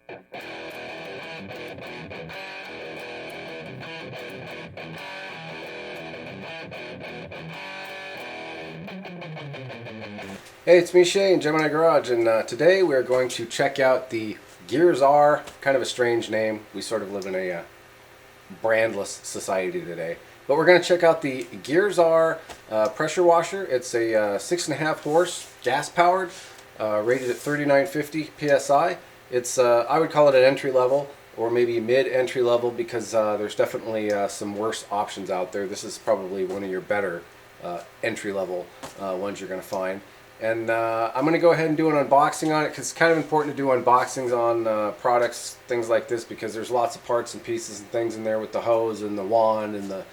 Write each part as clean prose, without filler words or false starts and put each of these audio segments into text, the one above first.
Hey, it's me, Shane, Gemini Garage, and today we're going to check out the Zaar. Kind of a strange name. We sort of live in a brandless society today. But we're going to check out the Zaar pressure washer. It's a 6.5 horse, gas-powered, rated at 3950 PSI. It's I would call it an entry level, or maybe mid-entry level, because there's definitely some worse options out there. This is probably one of your better entry level ones you're going to find. And I'm going to go ahead and do an unboxing on it, because it's kind of important to do unboxings on products, things like this, because there's lots of parts and pieces and things in there with the hose and the wand and the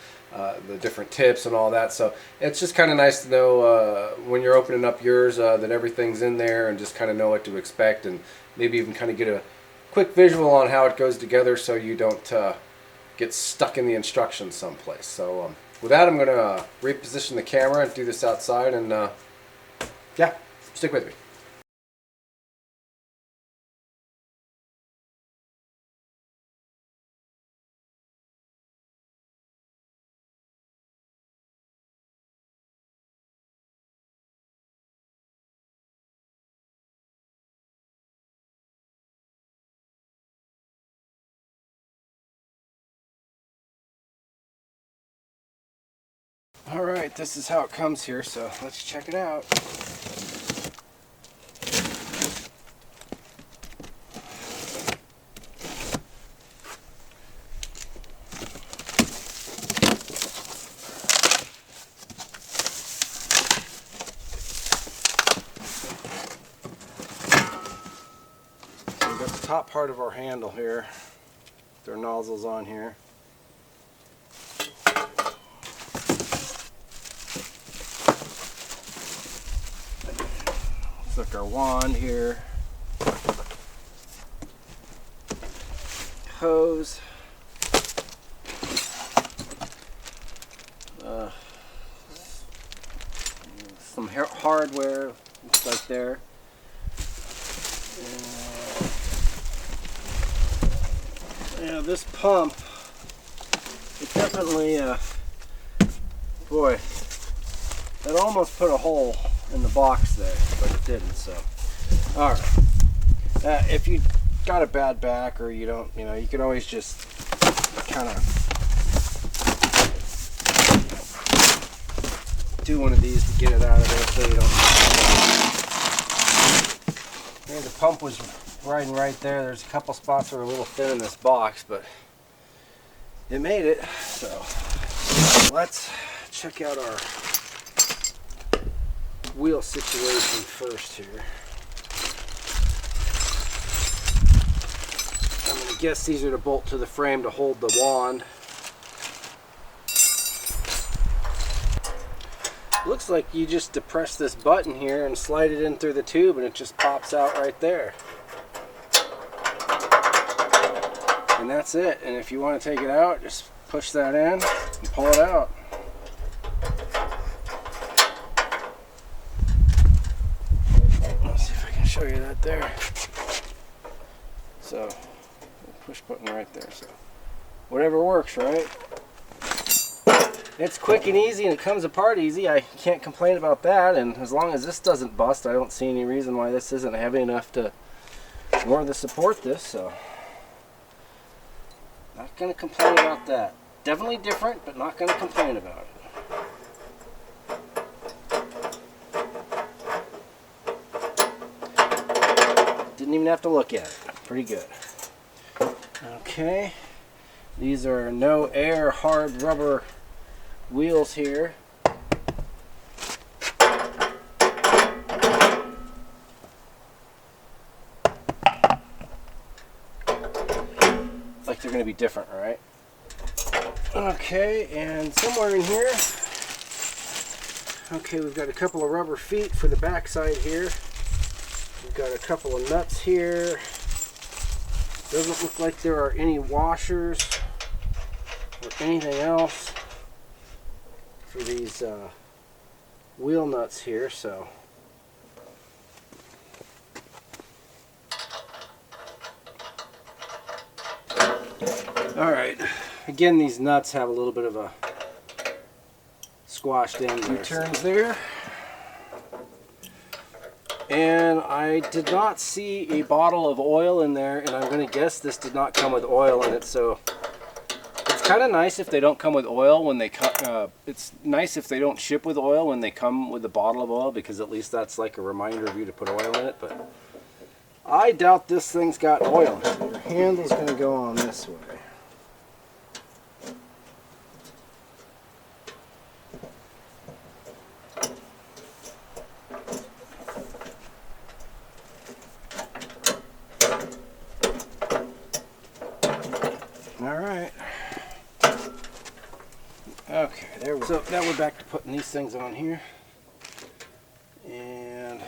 different tips and all that. So it's just kind of nice to know when you're opening up yours that everything's in there, and just kind of know what to expect, and maybe even kind of get a quick visual on how it goes together, so you don't get stuck in the instructions someplace. So with that, I'm going to reposition the camera and do this outside, and yeah, stick with me. Alright, this is how it comes here, so let's check it out. So we've got the top part of our handle here. There are nozzles on here. Looks like our wand here. Hose. Some hardware, looks like there. Yeah, this pump, it definitely, boy, it almost put a hole in the box there, but it didn't. So, all right. If you got a bad back, or you don't, you can always just kind of do one of these to get it out of there, so you don't. The pump was riding right there. There's a couple spots that are a little thin in this box, but it made it. So let's check out our wheel situation first here. I'm going to guess these are to bolt to the frame to hold the wand. Looks like you just depress this button here and slide it in through the tube, and it just pops out right there. And that's it. And if you want to take it out, just push that in and pull it out. Let's see if I can show you that there. So, push button right there. So, whatever works, right? It's quick and easy, and it comes apart easy. I can't complain about that. And as long as this doesn't bust, I don't see any reason why this isn't heavy enough to support this. So, not going to complain about that. Definitely different, but not going to complain about it. Didn't even have to look at it. Pretty good. Okay. These are no air hard rubber wheels here. Like they're going to be different, right? Okay, and somewhere in here, okay, we've got a couple of rubber feet for the back side here. We've got a couple of nuts here. Doesn't look like there are any washers or anything else for these wheel nuts here, so Alright, again these nuts have a little bit of a squashed in U-turns there. And I did not see a bottle of oil in there, and I'm going to guess this did not come with oil in it, so it's kind of nice if they don't come with oil when they come. It's nice if they don't ship with oil when they come with a bottle of oil, because at least that's like a reminder of you to put oil in it, but I doubt this thing's got oil. Your handle's going to go on this way. Alright. Okay, there we go. So now we're back to putting these things on here. And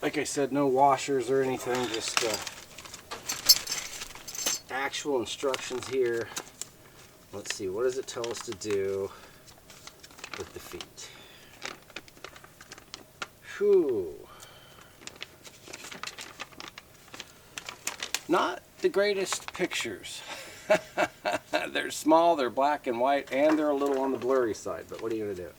like I said, no washers or anything, just actual instructions here. Let's see, what does it tell us to do with the feet? Whew. Not the greatest pictures. They're small, they're black and white, and they're a little on the blurry side, but what are you going to do?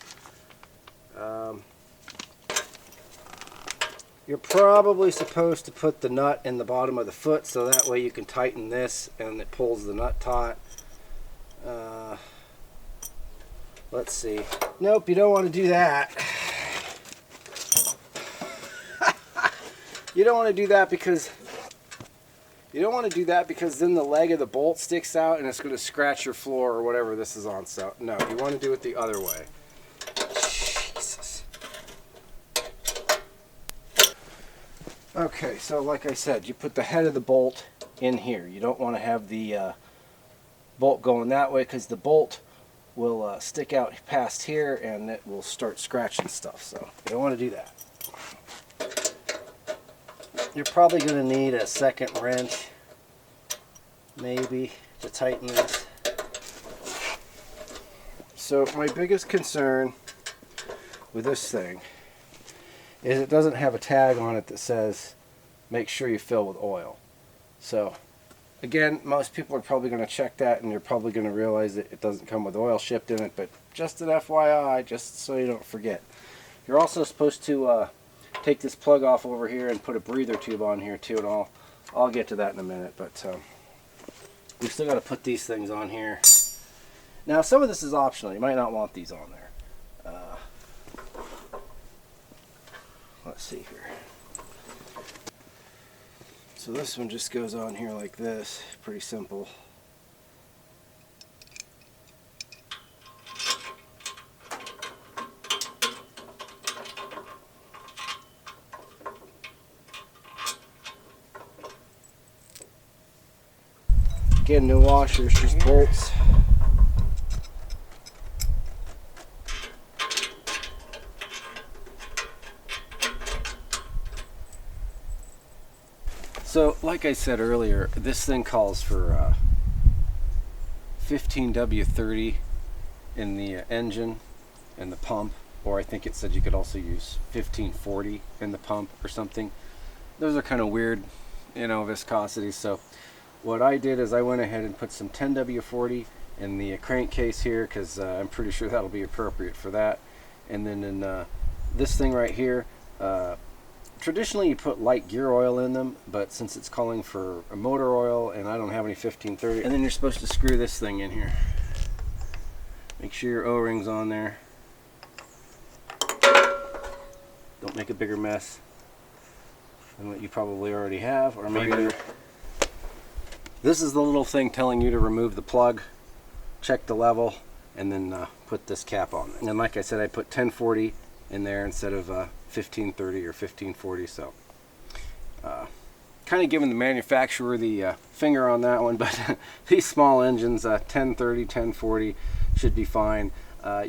You're probably supposed to put the nut in the bottom of the foot, so that way you can tighten this and it pulls the nut taut. Let's see. Nope, you don't want to do that. You don't want to do that because then the leg of the bolt sticks out and it's going to scratch your floor or whatever this is on. So no, you want to do it the other way. Jesus. Okay, so like I said, you put the head of the bolt in here. You don't want to have the bolt going that way, because the bolt will stick out past here and it will start scratching stuff. So you don't want to do that. You're probably going to need a second wrench, maybe, to tighten this. So my biggest concern with this thing is it doesn't have a tag on it that says make sure you fill with oil. So again, most people are probably going to check that and you're probably going to realize that it doesn't come with oil shipped in it, but just an FYI, just so you don't forget. You're also supposed to take this plug off over here and put a breather tube on here too, and I'll get to that in a minute, but we still got to put these things on here. Now some of this is optional, you might not want these on there. Let's see here. So this one just goes on here like this, pretty simple. Again, no washers, just bolts. So, like I said earlier, this thing calls for 15W30 in the engine and the pump, or I think it said you could also use 1540 in the pump or something. Those are kind of weird, you know, viscosities. So what I did is I went ahead and put some 10W40 in the crankcase here, because I'm pretty sure that'll be appropriate for that. And then in this thing right here, traditionally you put light gear oil in them, but since it's calling for a motor oil and I don't have any 1530, and then you're supposed to screw this thing in here. Make sure your O-ring's on there. Don't make a bigger mess than what you probably already have, or maybe this is the little thing telling you to remove the plug, check the level, and then put this cap on. And like I said, I put 1040 in there instead of 1530 or 1540, so kind of giving the manufacturer the finger on that one, but these small engines, 1030, 1040 should be fine.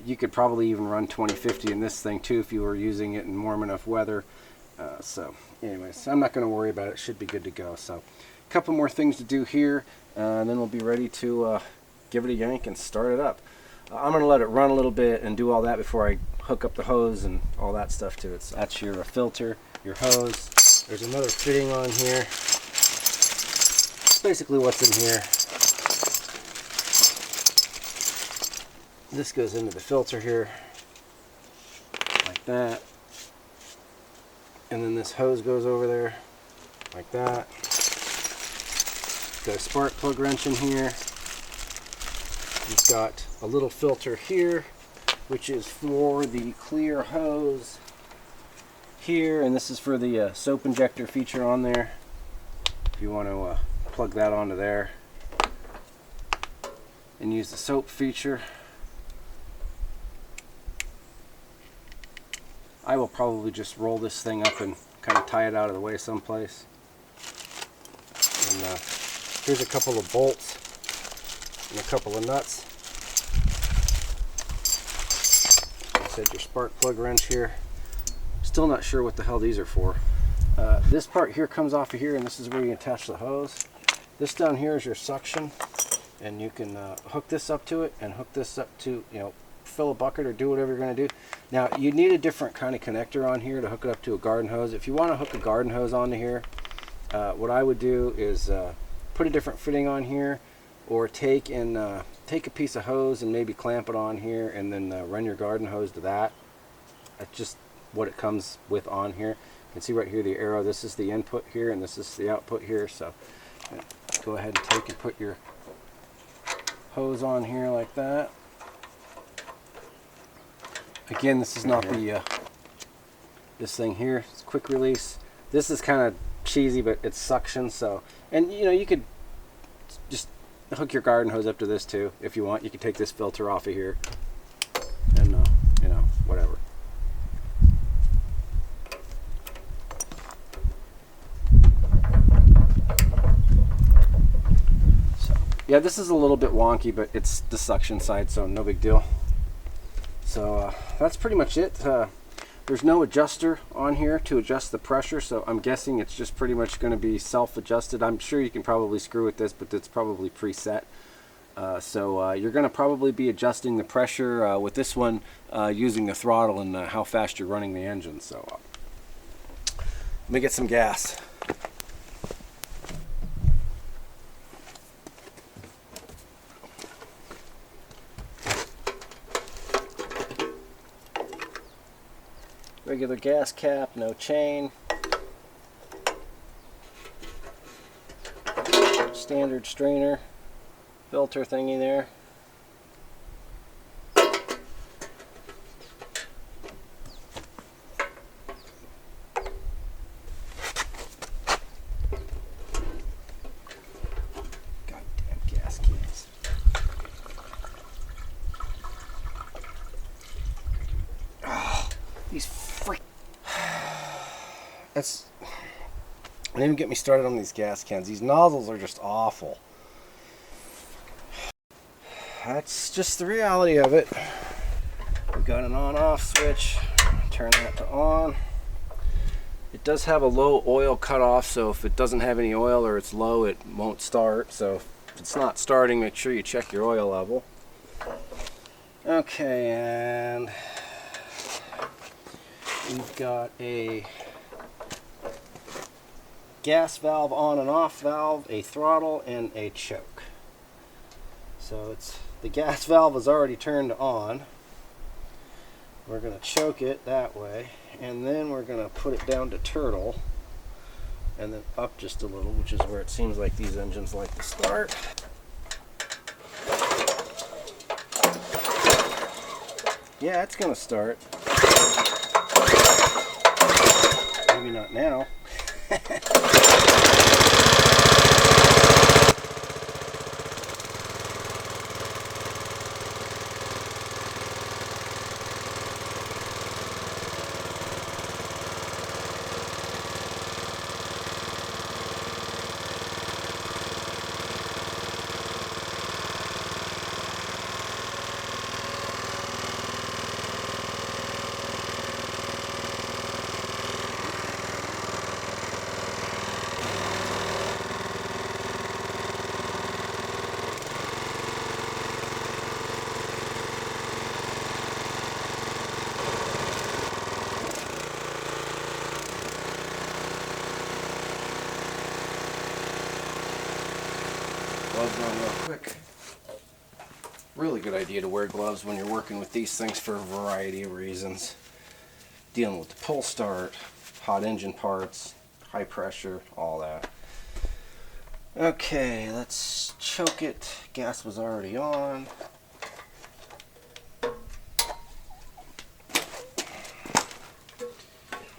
You could probably even run 2050 in this thing too if you were using it in warm enough weather. So anyways, I'm not going to worry about it. It should be good to go. So a couple more things to do here, and then we'll be ready to give it a yank and start it up. I'm going to let it run a little bit and do all that before I hook up the hose and all that stuff to it. So that's your filter, your hose. There's another fitting on here. That's basically what's in here. This goes into the filter here, like that. And then this hose goes over there, like that. Got a spark plug wrench in here. You've got a little filter here, which is for the clear hose here, and this is for the soap injector feature on there. If you want to plug that onto there and use the soap feature. I will probably just roll this thing up and kind of tie it out of the way someplace. And here's a couple of bolts and a couple of nuts. I said your spark plug wrench here. Still not sure what the hell these are for. This part here comes off of here, and this is where you attach the hose. This down here is your suction, and you can hook this up to it and hook this up to, you know, fill a bucket or do whatever you're going to do. Now you need a different kind of connector on here to hook it up to a garden hose. If you want to hook a garden hose onto here, what I would do is put a different fitting on here, or take a piece of hose and maybe clamp it on here and then run your garden hose to that. That's just what it comes with on here. You can see right here the arrow. This is the input here and this is the output here. So go ahead and take and put your hose on here like that. Again, this is not the this thing here. It's quick release. This is kind of cheesy, but it's suction. So, and you know, you could just hook your garden hose up to this too if you want. You could take this filter off of here, and you know, whatever. So, yeah, this is a little bit wonky, but it's the suction side, so no big deal. So that's pretty much it. There's no adjuster on here to adjust the pressure, so I'm guessing it's just pretty much going to be self-adjusted. I'm sure you can probably screw with this, but it's probably preset. So you're going to probably be adjusting the pressure with this one using the throttle and how fast you're running the engine. So let me get some gas. Regular gas cap, no chain. Standard strainer, filter thingy there. Goddamn gas cans. Oh, these freak. That's. Don't even get me started on these gas cans. These nozzles are just awful. That's just the reality of it. We've got an on-off switch. Turn that to on. It does have a low oil cutoff, so if it doesn't have any oil or it's low, it won't start. So if it's not starting, make sure you check your oil level. Okay, and we've got a gas valve on and off valve, a throttle, and a choke. So it's the gas valve is already turned on. We're going to choke it that way, and then we're going to put it down to turtle, and then up just a little, which is where it seems like these engines like to start. Yeah, it's going to start. Maybe not now. gloves on real quick. Really good idea to wear gloves when you're working with these things for a variety of reasons. Dealing with the pull start, hot engine parts, high pressure, all that. Okay, let's choke it. Gas was already on.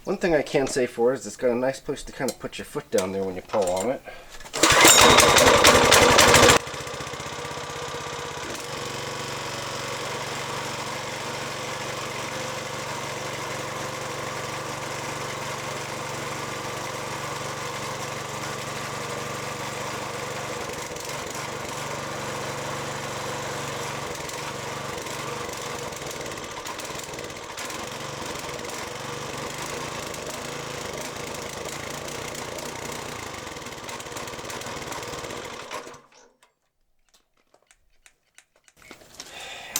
One thing I can say for it is it's got a nice place to kind of put your foot down there when you pull on it.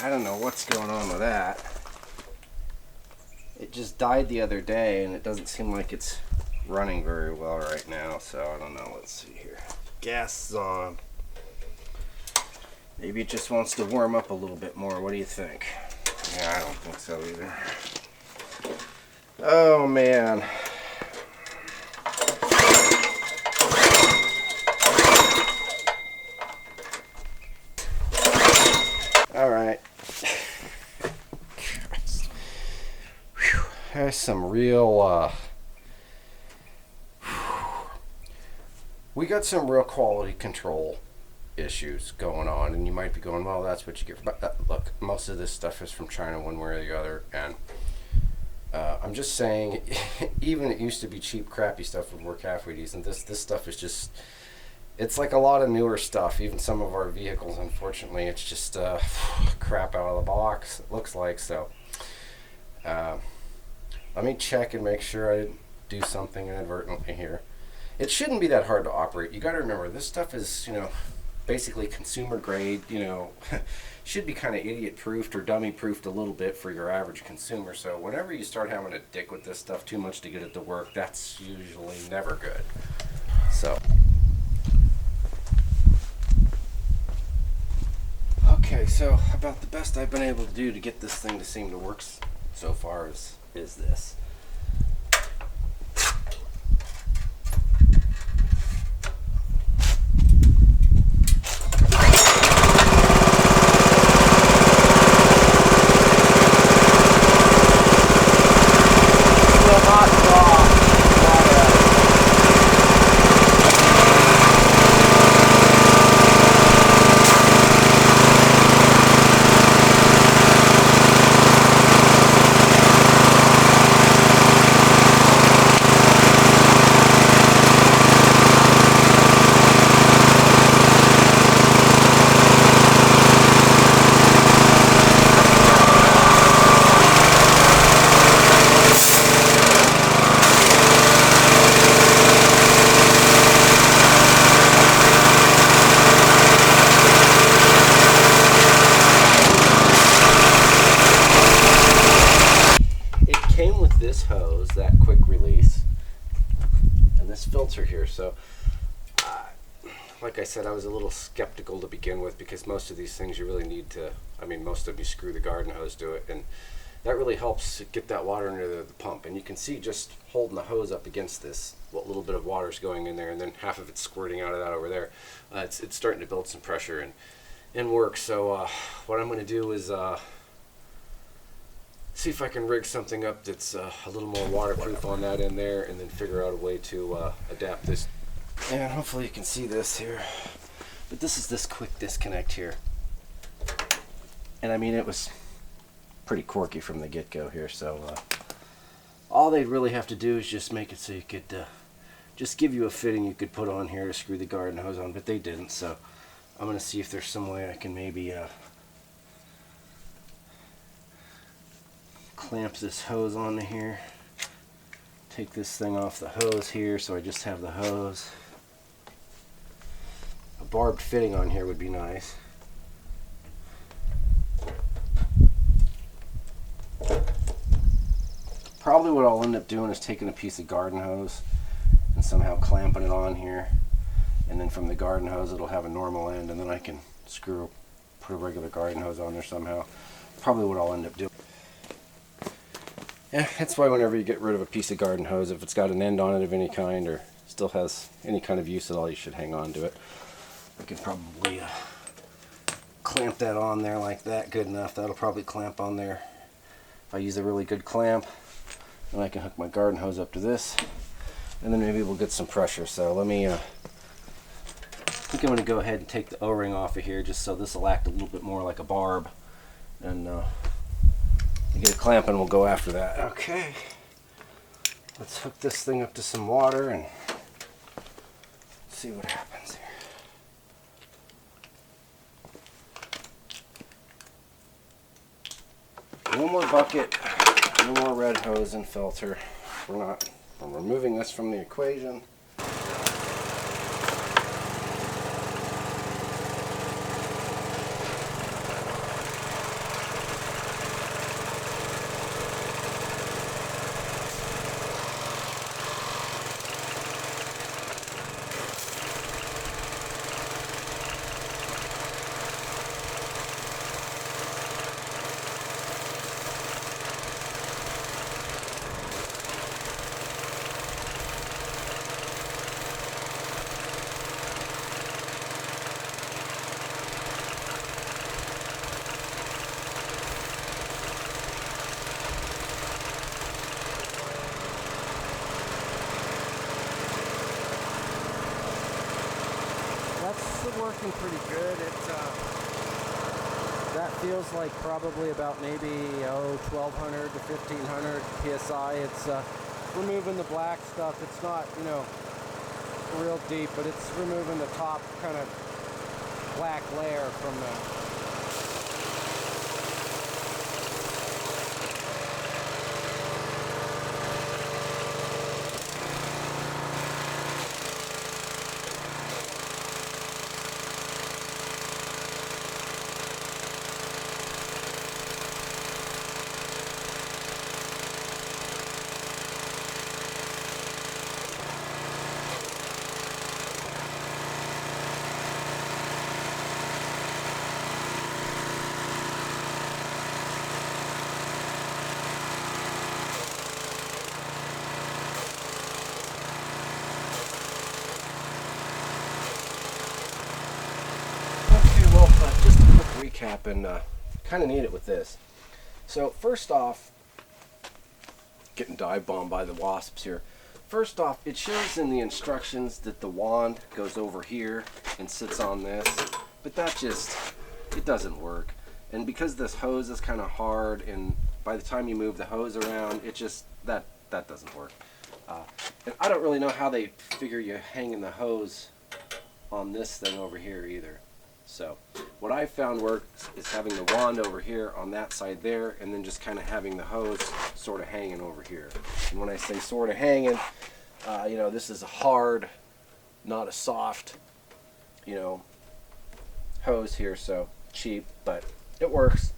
I don't know what's going on with that. It just died the other day and it doesn't seem like it's running very well right now, so I don't know. Let's see here. Gas is on. Maybe it just wants to warm up a little bit more. What do you think? Yeah, I don't think so either. Oh man. All right. There's some real, we got some real quality control issues going on, and you might be going, well, that's what you get. But look, most of this stuff is from China one way or the other, and I'm just saying, even it used to be cheap, crappy stuff would work halfway decent. This stuff is just, it's like a lot of newer stuff. Even some of our vehicles, unfortunately, it's just crap out of the box, it looks like. So let me check and make sure I didn't do something inadvertently here. It shouldn't be that hard to operate. You got to remember, this stuff is, basically consumer grade, should be kind of idiot proofed or dummy proofed a little bit for your average consumer. So whenever you start having to dick with this stuff too much to get it to work, that's usually never good. So okay, so about the best I've been able to do to get this thing to seem to work so far is this. This hose, that quick release, and this filter here. So like I said, I was a little skeptical to begin with, because most of these things you really need to, most of them you screw the garden hose to it, and that really helps get that water into the pump. And you can see, just holding the hose up against this, what little bit of water is going in there, and then half of it's squirting out of that over there. It's starting to build some pressure and work. So what I'm going to do is see if I can rig something up that's a little more waterproof on that in there, and then figure out a way to adapt this. And hopefully you can see this here. But this is this quick disconnect here. And it was pretty quirky from the get-go here. So all they'd really have to do is just make it so you could just give you a fitting you could put on here to screw the garden hose on, but they didn't. So I'm going to see if there's some way I can maybe clamp this hose onto here, take this thing off the hose here, so I just have the hose. A barbed fitting on here would be nice. Probably what I'll end up doing is taking a piece of garden hose and somehow clamping it on here, and then from the garden hose it'll have a normal end, and then I can put a regular garden hose on there somehow. Probably what I'll end up doing. Yeah, that's why whenever you get rid of a piece of garden hose, if it's got an end on it of any kind or still has any kind of use at all, you should hang on to it. I can probably clamp that on there like that, good enough. That'll probably clamp on there. If I use a really good clamp, then I can hook my garden hose up to this, and then maybe we'll get some pressure. So let me, I think I'm going to go ahead and take the O-ring off of here just so this will act a little bit more like a barb. And get a clamp and we'll go after that. Okay, let's hook this thing up to some water and see what happens here. No more bucket, no more red hose and filter. I'm removing this from the equation. Working pretty good. That feels like probably about maybe 1200 to 1500 psi. It's removing the black stuff. It's not, real deep, but it's removing the top kind of black layer from the just a quick recap and kind of need it with this. So first off, getting dive bombed by the wasps here. First off, it shows in the instructions that the wand goes over here and sits on this, but it doesn't work. And because this hose is kind of hard, and by the time you move the hose around, that doesn't work. And I don't really know how they figure you hanging the hose on this thing over here either. So what I found works is having the wand over here on that side there, and then just kind of having the hose sort of hanging over here. And when I say sort of hanging, this is a hard, not a soft, hose here, so cheap, but it works.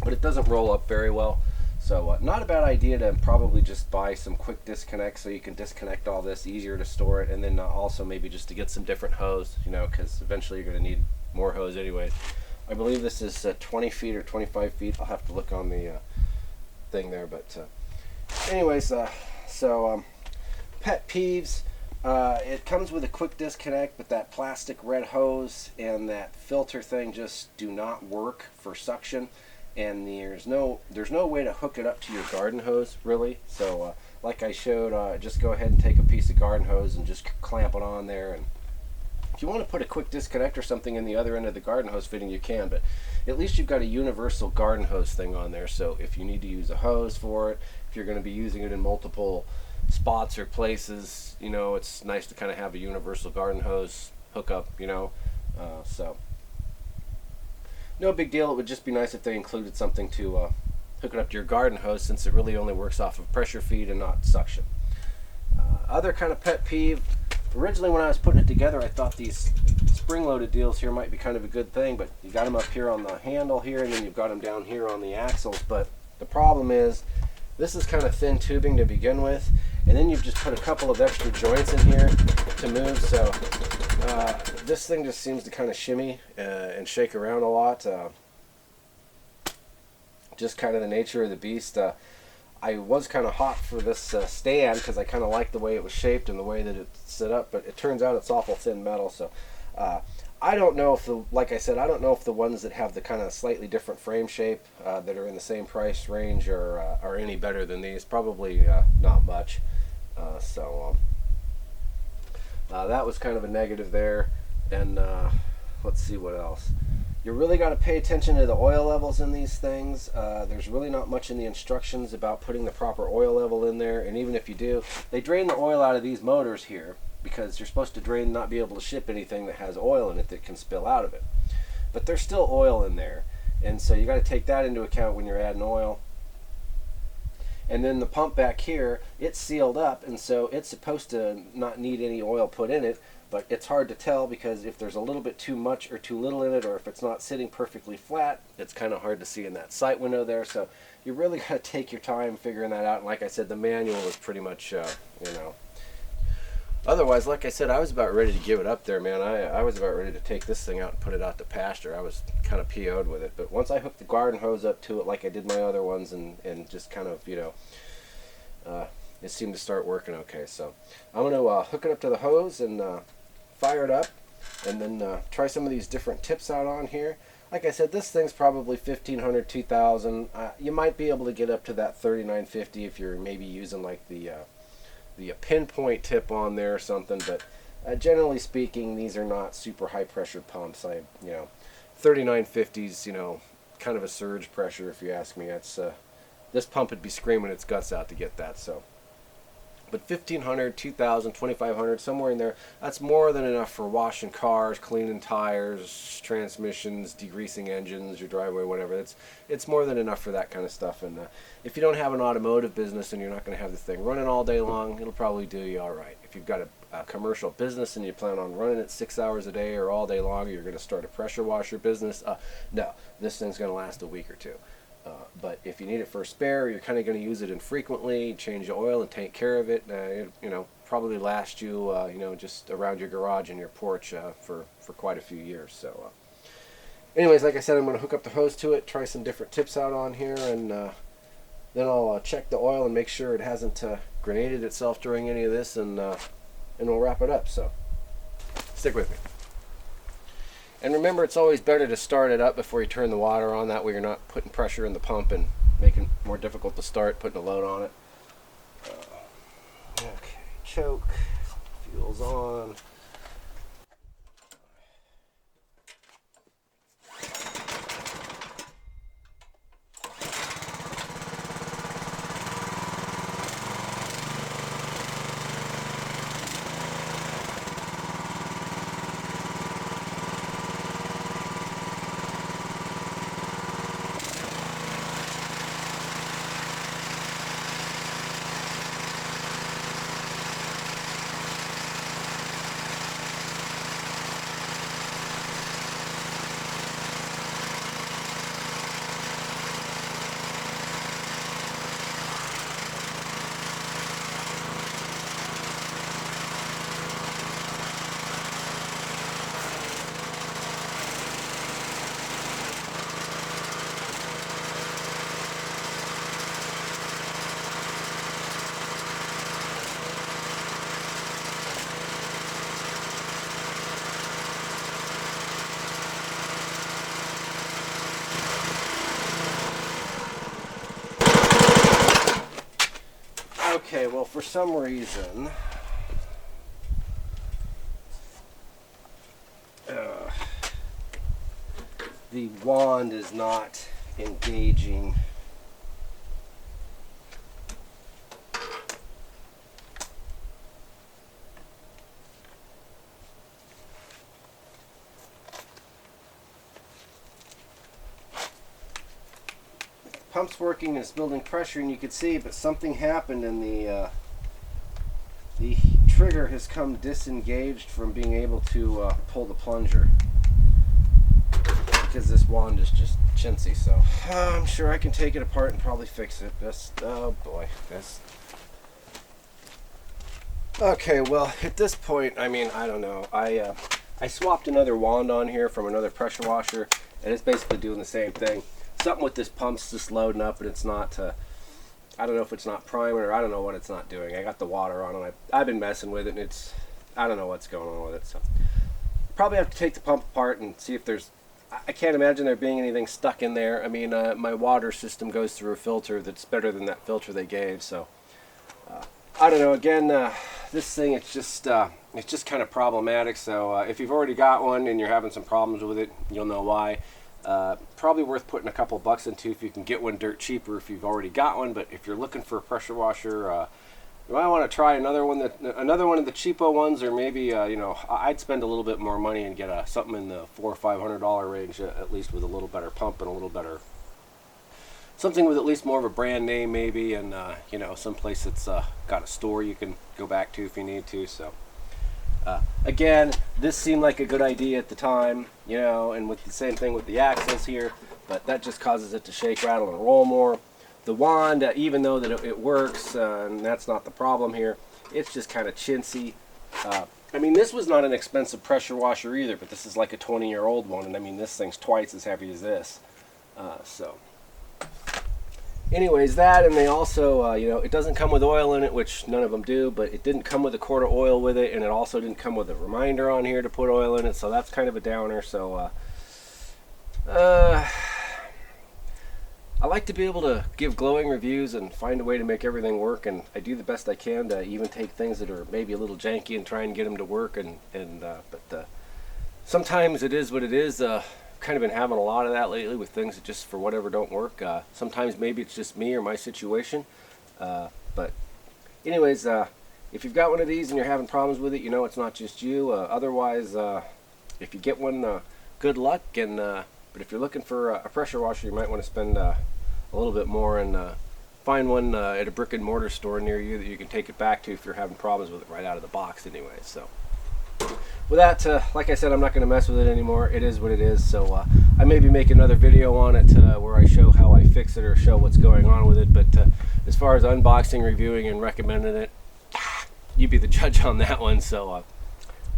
But it doesn't roll up very well. So not a bad idea to probably just buy some quick disconnects so you can disconnect all this, easier to store it, and then also maybe just to get some different hose, because eventually you're going to need more hose anyway. I believe this is 20 feet or 25 feet. I'll have to look on the thing there, but anyways, pet peeves. It comes with a quick disconnect, but that plastic red hose and that filter thing just do not work for suction. And there's no way to hook it up to your garden hose, really. So like I showed, just go ahead and take a piece of garden hose and just clamp it on there. And if you want to put a quick disconnect or something in the other end of the garden hose fitting, you can, but at least you've got a universal garden hose thing on there. So if you need to use a hose for it, if you're going to be using it in multiple spots or places, it's nice to kind of have a universal garden hose hookup, so no big deal. It would just be nice if they included something to hook it up to your garden hose, since it really only works off of pressure feed and not suction. Other kind of pet peeve, originally when I was putting it together, I thought these spring-loaded deals here might be kind of a good thing, but you got them up here on the handle here, and then you've got them down here on the axles. But the problem is, this is kind of thin tubing to begin with, and then you've just put a couple of extra joints in here to move. So This thing just seems to kind of shimmy and shake around a lot. Just kind of the nature of the beast. I was kind of hot for this stand because I kind of liked the way it was shaped and the way that it's set up, but it turns out it's awful thin metal. So I don't know if like I said, I don't know if the ones that have the kind of slightly different frame shape that are in the same price range are any better than these. Probably not much. That was kind of a negative there. And let's see what else. You really got to pay attention to the oil levels in these things. There's really not much in the instructions about putting the proper oil level in there, and even if you do, they drain the oil out of these motors here because you're supposed to drain, not be able to ship anything that has oil in it that can spill out of it. But there's still oil in there, and so you got to take that into account when you're adding oil. And then the pump back here, it's sealed up, and so it's supposed to not need any oil put in it. But it's hard to tell because if there's a little bit too much or too little in it, or if it's not sitting perfectly flat, it's kind of hard to see in that sight window there. So you really got to take your time figuring that out. And like I said, the manual is pretty much, Otherwise, like I said, I was about ready to give it up there, man. I was about ready to take this thing out and put it out to pasture. I was kind of PO'd with it. But once I hooked the garden hose up to it like I did my other ones and just kind of, it seemed to start working okay. So I'm going to hook it up to the hose and fire it up, and then try some of these different tips out on here. Like I said, this thing's probably 1500, 2000. You might be able to get up to that 3950 if you're maybe using like the pinpoint tip on there or something. But generally speaking, these are not super high pressure pumps. 3950's kind of a surge pressure if you ask me. It's this pump would be screaming its guts out to get that. So. But 1500, 2000, 2500, somewhere in there, that's more than enough for washing cars, cleaning tires, transmissions, degreasing engines, your driveway, whatever. It's more than enough for that kind of stuff. And if you don't have an automotive business and you're not going to have the thing running all day long, it'll probably do you all right. If you've got a commercial business and you plan on running it 6 hours a day or all day long, you're going to start a pressure washer business, no, this thing's going to last a week or two. But if you need it for a spare, you're kind of going to use it infrequently, change the oil and take care of it, probably last you, just around your garage and your porch for quite a few years. So anyways, like I said, I'm going to hook up the hose to it, try some different tips out on here, and then I'll check the oil and make sure it hasn't grenaded itself during any of this, and we'll wrap it up. So stick with me. And remember, it's always better to start it up before you turn the water on. That way you're not putting pressure in the pump and making it more difficult to start, putting a load on it. Okay, choke, fuel's on. Okay, well, for some reason, the wand is not engaging. Pump's working and it's building pressure, and you can see, but something happened, and the trigger has come disengaged from being able to pull the plunger because this wand is just chintzy. So I'm sure I can take it apart and probably fix it. Oh boy, Okay, well, at this point, I mean, I don't know. I swapped another wand on here from another pressure washer, and it's basically doing the same thing. Something with this pump's just loading up, and it's not. I don't know if it's not priming, or I don't know what it's not doing. I got the water on, and I've been messing with it, and I don't know what's going on with it. So probably have to take the pump apart and see if there's. I can't imagine there being anything stuck in there. I mean, my water system goes through a filter that's better than that filter they gave. So I don't know. Again, this thing, it's just kind of problematic. So if you've already got one and you're having some problems with it, you'll know why. Probably worth putting a couple bucks into if you can get one dirt cheaper if you've already got one. But if you're looking for a pressure washer, you might want to try another one of the cheapo ones, or maybe I'd spend a little bit more money and get something in the $400 or $500 range, at least with a little better pump and a little better something with at least more of a brand name, maybe, and someplace that's got a store you can go back to if you need to. So again, this seemed like a good idea at the time, and with the same thing with the axles here, but that just causes it to shake, rattle, and roll more. The wand, even though that it works, and that's not the problem here, it's just kind of chintzy. I mean, this was not an expensive pressure washer either, but this is like a 20-year-old one, and I mean, this thing's twice as heavy as this. So anyways, that, and they also, it doesn't come with oil in it, which none of them do, but it didn't come with a quart of oil with it, and it also didn't come with a reminder on here to put oil in it, so that's kind of a downer. So I like to be able to give glowing reviews and find a way to make everything work, and I do the best I can to even take things that are maybe a little janky and try and get them to work, but sometimes it is what it is. Kind of been having a lot of that lately with things that just for whatever don't work. Sometimes maybe it's just me or my situation, but anyways, if you've got one of these and you're having problems with it, it's not just you. Otherwise, if you get one, good luck, and but if you're looking for a pressure washer, you might want to spend a little bit more and find one at a brick and mortar store near you that you can take it back to if you're having problems with it right out of the box anyway. So with that, like I said, I'm not going to mess with it anymore. It is what it is. So I may be making another video on it where I show how I fix it or show what's going on with it. But as far as unboxing, reviewing, and recommending it, you be the judge on that one. So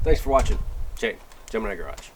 thanks for watching. Shane, Gemini Garage.